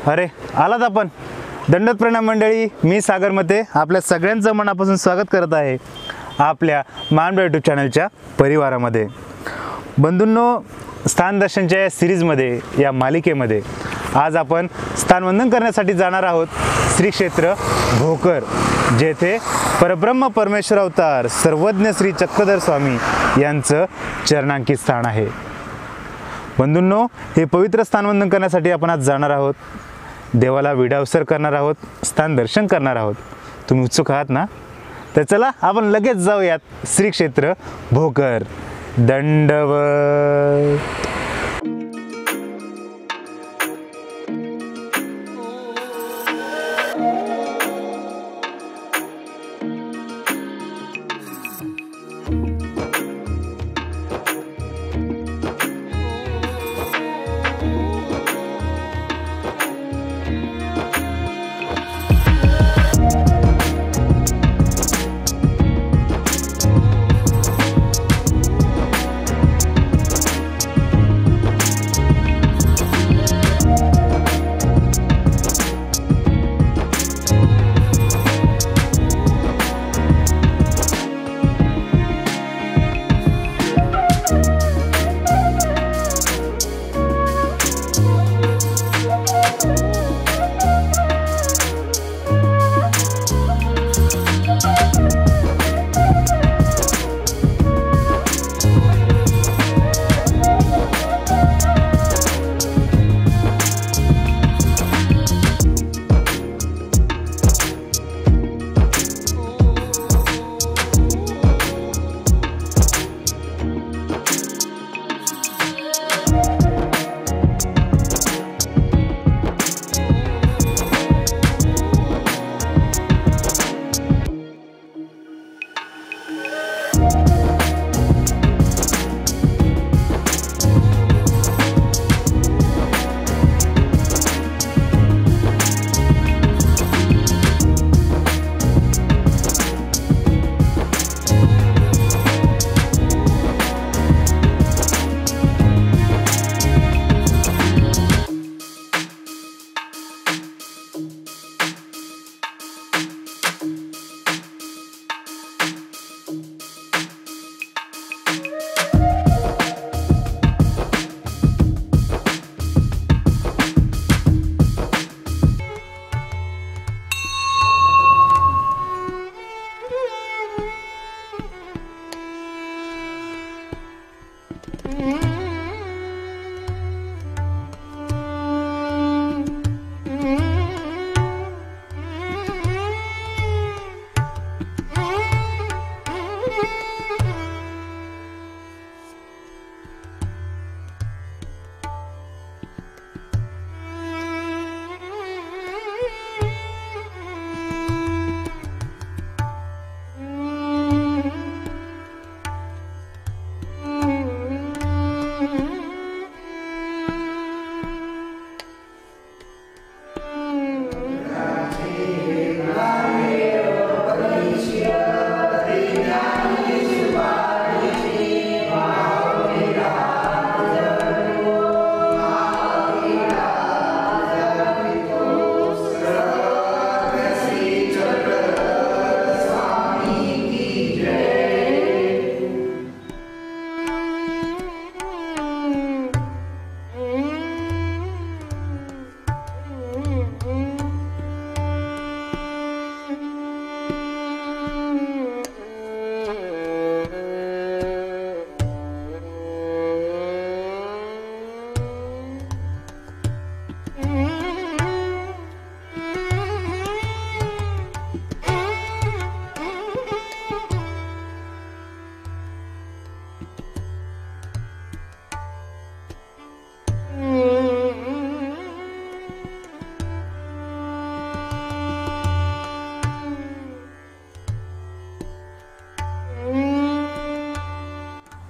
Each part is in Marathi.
अरे आलात आपण. दंडवत प्रणाम मंडळी, मी सागर मते आपल्या सगळ्यांचं मनापासून स्वागत करत आहे आपल्या महानबाई यूट्यूब चॅनलच्या परिवारामध्ये. बंधूंनो, स्थानदर्शनच्या या सिरीजमध्ये, या मालिकेमध्ये आज आपण स्थानवंदन करण्यासाठी जाणार आहोत श्री क्षेत्र भोकर, जेथे परब्रह्म परमेश्वर अवतार सर्वज्ञ श्री चक्रधर स्वामी यांचं चरणांकित स्थान आहे. बंधूंनो, हे पवित्र स्थानवंदन करण्यासाठी आपण आज जाणार आहोत. देवाला विडावसर करणार आहोत, स्थान दर्शन करणार आहोत. तुम्ही उत्सुक आहात ना? तर चला आपण लगेच जाऊयात श्री क्षेत्र भोकर. दंडवत.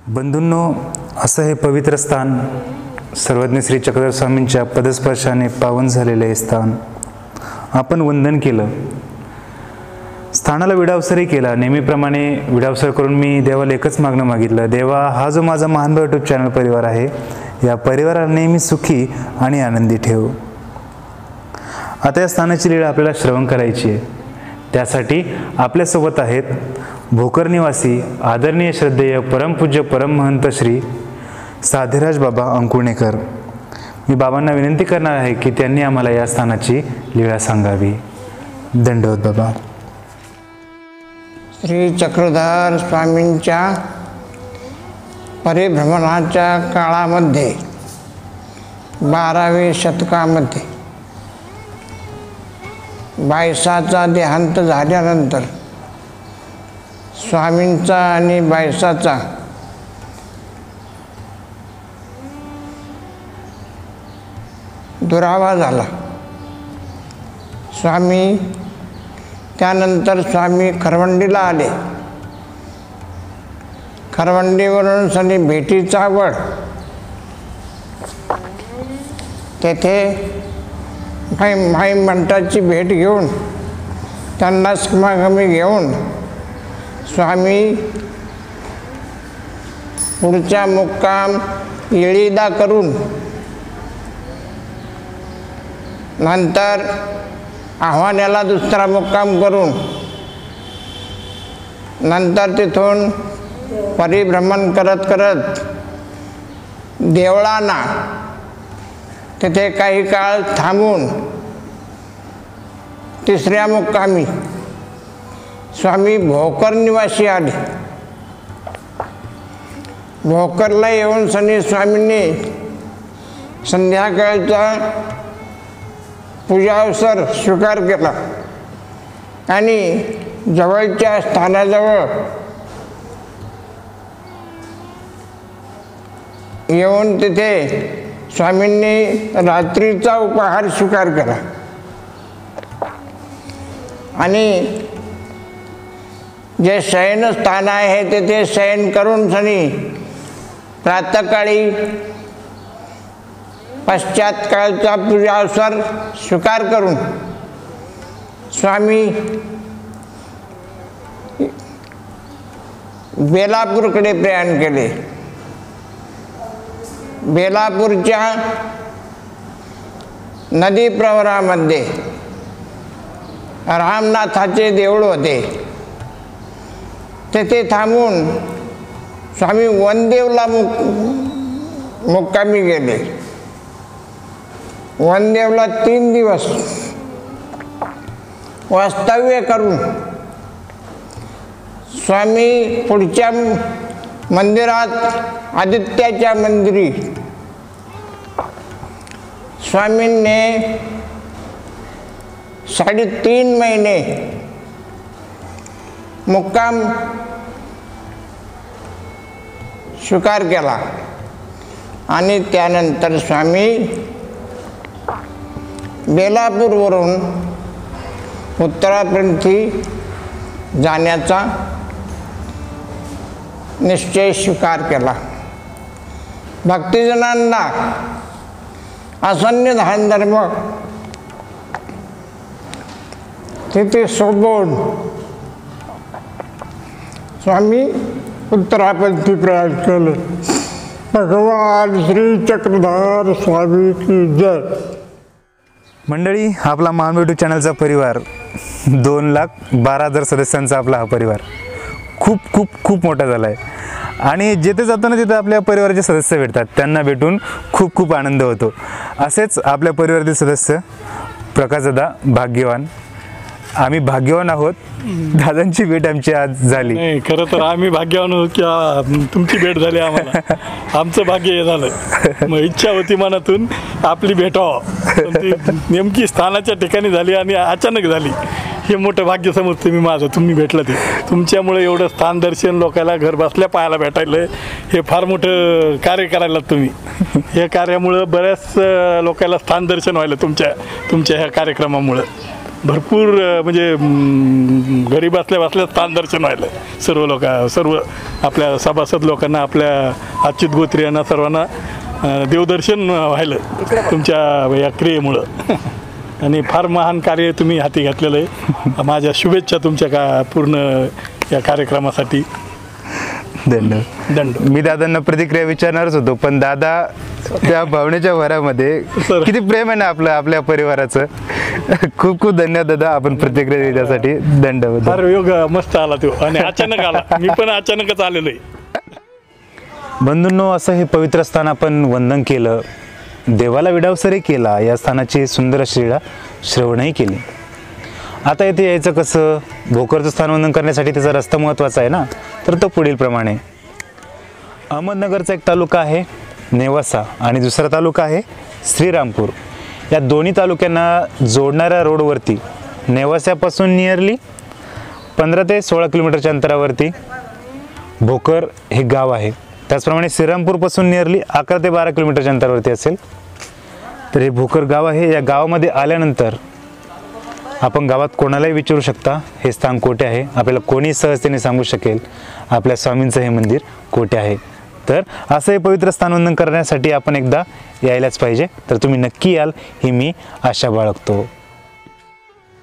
बंधूंनो, असं हे पवित्र स्थान, सर्वज्ञ श्री चक्रधर स्वामींच्या पदस्पर्शाने पावन झालेले हे स्थान. आपण वंदन केलं, स्थानाला विडावसरही केला. नेहमीप्रमाणे विडावसर करून मी देवाला एकच मागणं मागितलं, देवा, हा जो माझा महानबाई यूट्यूब चॅनल परिवार आहे, या परिवाराला नेहमी सुखी आणि आनंदी ठेव. आता या स्थानाची लीळा आपल्याला श्रवण करायची आहे. त्यासाठी आपल्यासोबत आहेत भोकर निवासी आदरणीय श्रद्धेय परमपूज्य परमहंत श्री साधेराज बाबा अंकुणेकर. मी बाबांना विनंती करणार आहे की त्यांनी आम्हाला या स्थानाची लीळा सांगावी. दंडवत बाबा. श्री चक्रधर स्वामींच्या परिभ्रमणाच्या काळामध्ये 12व्या शतकामध्ये बायसाचा देहांत झाल्यानंतर स्वामींचा आणि बायसाचा दुरावा झाला. त्यानंतर स्वामी खरवंडीला आले. खरवंडीवरून सनी भेटीचा वळ, तेथे माई मंठाची भेट घेऊन त्यांना समागमी घेऊन स्वामी पुढचा मुक्काम येळीदा करून नंतर आव्हानाला दुसरा मुक्काम करून नंतर तिथून परिभ्रमण करत करत देवळांना तिथे काही काळ थांबून तिसऱ्या मुक्कामी स्वामी भोकर निवासी आले. भोकरला येऊन सनी स्वामींनी संध्याकाळचा पूजाअवसर स्वीकार केला आणि जवळच्या स्थानाजवळ येऊन तिथे स्वामींनी रात्रीचा उपहार स्वीकार केला आणि जे शयनस्थान आहे तेथे शयन करून सनी प्रातःकाळी पश्चातकाळचा पूजाअवसर स्वीकार करून स्वामी बेलापूरकडे प्रयाण केले. बेलापूरच्या नदी प्रवरामध्ये रामनाथाचे देऊळ होते. तेथे थांबून स्वामी वनदेवला मुक्कामी गेले. वनदेवला 3 दिवस वास्तव्य करून स्वामी पुढच्या मंदिरात आदित्याच्या मंदिरी स्वामींनी 3.5 महिने मुक्काम स्वीकार केला आणि त्यानंतर स्वामी बेलापूरवरून उत्तरापंथी जाण्याचा निश्चय स्वीकार केला. भक्तिजनांना आसन्न दानधर्म तिथे सोबून स्वामी उत्तरापंथी प्रयाण केले. भगवान श्री चक्रधर स्वामी की जय. मंडळी, आपला महान यूट्यूब चॅनलचा परिवार 2,12,000 सदस्यांचा आपला हा परिवार खूप खूप खूप मोठा झाला आहे आणि जिथे जातो ना तिथे आपल्या परिवाराचे सदस्य भेटतात. त्यांना भेटून खूप खूप आनंद होतो. असेच आपल्या परिवारातील सदस्य प्रकाशदादा भाग्यवान. आम्ही भाग्यवान आहोत. दादांची भेट आमची आज झाली. नाही, खरं तर आम्ही भाग्यवान आहोत की तुमची भेट झाली. आम्हाला आमचं भाग्य हे झालं. मग इच्छा होती मनातून आपली भेट व्हावं, ती नेमकी स्थानाच्या ठिकाणी झाली आणि अचानक झाली. हे मोठं भाग्य समजते मी माझं. तुम्ही भेटलं ते तुमच्यामुळे एवढं स्थान दर्शन लोकांना घर बसल्या पाहायला भेटायलं, हे फार मोठं कार्य करायला तुम्ही. या कार्यामुळं बऱ्याच लोकांना स्थान दर्शन व्हायला तुमच्या ह्या कार्यक्रमामुळं भरपूर म्हणजे घरी बसल्या स्थान दर्शन व्हायलं. सर्व आपल्या सभासद लोकांना, आपल्या अच्युत गोत्रियांना सर्वांना देवदर्शन व्हायलं तुमच्या या क्रियेमुळं. आणि फार महान कार्य तुम्ही हाती घातलेलं आहे. माझ्या शुभेच्छा तुमच्या पूर्ण या कार्यक्रमासाठी. दंड. मी दादांना प्रतिक्रिया विचारणारच होतो, पण दादा त्या भावनेच्या भरामध्ये किती प्रेम आहे ना आपल्या परिवाराचं, खूप खूप धन्यवाद दादा, आपण प्रतिक्रिया देण्यासाठी दंडवत. फार योग मस्त आला तो आणि अचानक आला. मी पण अचानकच आलेलो आहे. बंधूंनो, असं हे पवित्र स्थान आपण वंदन केलं, देवाला विडावसरही केला, या स्थानाची सुंदर श्रीला श्रवणही केली. आता इथे यायचं कसं? भोकरचं स्थान वंदन करण्यासाठी त्याचा रस्ता महत्त्वाचा आहे ना, तर तो पुढील प्रमाणे. अहमदनगरचा एक तालुका आहे नेवासा आणि दुसरा तालुका आहे श्रीरामपूर. या दोन्ही तालुक्यांना जोडणाऱ्या रोडवरती नेवासापासून नियरली 15 ते 16 किलोमीटरच्या अंतरावरती भोकर हे गाव आहे. त्याचप्रमाणे श्रीरामपूरपासून नियरली 11 ते 12 किलोमीटरच्या अंतरावरती असेल. तर हे भोकर गाव आहे. या गावामध्ये आल्यानंतर आपण गावात कोणालाही विचारू शकता हे स्थान कोठे आहे. आपल्याला कोणी सहजतेने सांगू शकेल आपल्या स्वामींचं हे मंदिर कोठे आहे. तर असं हे पवित्र स्थान वंदन करण्यासाठी आपण एकदा यायलाच पाहिजे. तर तुम्ही नक्की याल ही मी आशा बाळगतो.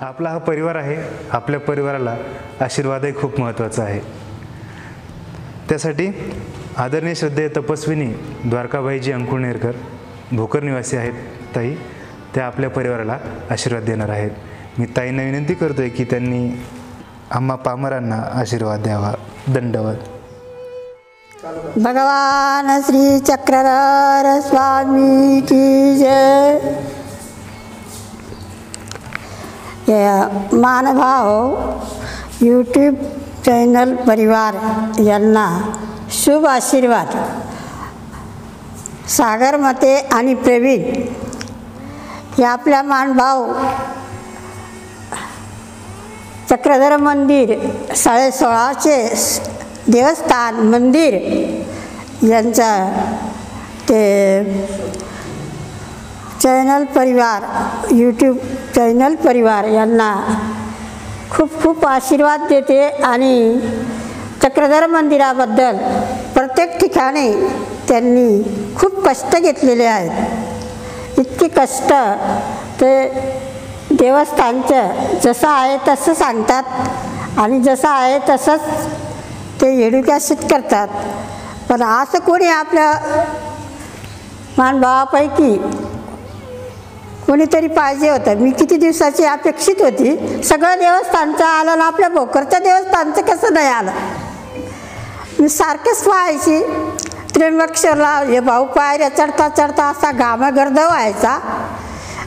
आपला हा परिवार आहे, आपल्या परिवाराला आशीर्वादही खूप महत्त्वाचा आहे. त्यासाठी आदरणीय श्रद्धेय तपस्विनी द्वारकाबाईजी अंकुळनेरकर भोकर निवासी आहेत ताई, त्या आपल्या परिवाराला आशीर्वाद देणार आहेत. मी ताईंना विनंती करतोय की त्यांनी आम्हा पामरांना आशीर्वाद द्यावा. दंडवत. भगवान श्री चक्रधर स्वामी की जय. मानभाव यूट्यूब चॅनल परिवार यांना शुभ आशीर्वाद. सागर मते आणि प्रवीण हे आपल्या मानभाव चक्रधर मंदिर 16.5 देवस्थान मंदिर यांचा ते चॅनल परिवार यूट्यूब चॅनल परिवार यांना खूप खूप आशीर्वाद देते. आणि चक्रधर मंदिराबद्दल प्रत्येक ठिकाणी त्यांनी खूप कष्ट घेतलेले आहेत. इतके कष्ट ते देवस्थानचं जसं आहे तसं सांगतात आणि जसं आहे तसंच ते एडुकेशन करतात. पण असं कोणी आपल्या मानभावापैकी कोणीतरी पाहिजे होतं. मी किती दिवसाची अपेक्षित होती. सगळं देवस्थानचं आलं ना, आपल्या भोकरच्या देवस्थानचं कसं नाही आलं. मी सारखेच पाहायची त्र्यंबकेश्वरला हे भाऊ पायऱ्या चढता चढता असा घामगर्द व्हायचा.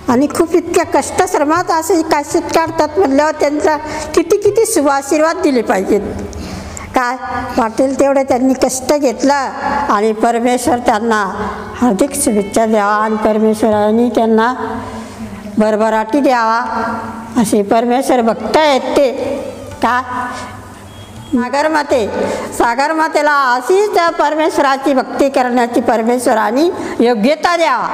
आणि खूप इतक्या कष्टश्रमात असे काशीत काढतात म्हणल्यावर त्यांचा किती किती शुभ आशीर्वाद दिले पाहिजेत. काय वाटेल तेवढे त्यांनी कष्ट घेतलं आणि परमेश्वर त्यांना हार्दिक शुभेच्छा द्यावा आणि परमेश्वरांनी त्यांना भरभराटी द्यावा असे परमेश्वर भक्त आहेत ते. का सागरमातेला अशीच परमेश्वराची भक्ती करण्याची परमेश्वरांनी योग्यता द्यावा.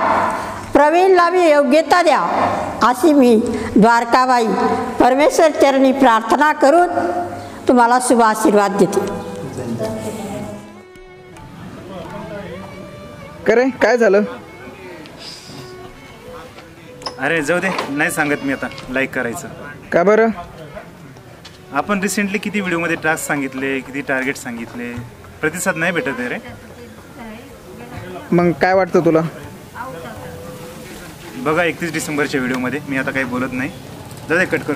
प्रवीणला बी योग्यता द्यावा अशी मी द्वारकाबाई परमेश्वर चरणी प्रार्थना करून तुम्हाला शुभ आशीर्वाद देते. करे काय झालं? अरे जाऊ दे, नाही सांगत मी आता. लाईक करायचं का बरं? आपण रिसेंटली किती व्हिडिओमध्ये टास्क सांगितले, किती टार्गेट सांगितले, प्रतिसाद नाही भेटत आहे रे. मग काय वाटतं तुला? बघा 31 डिसेंबरच्या व्हिडिओमध्ये मी आता काही बोलत नाही. जाऊ दे, कट कर.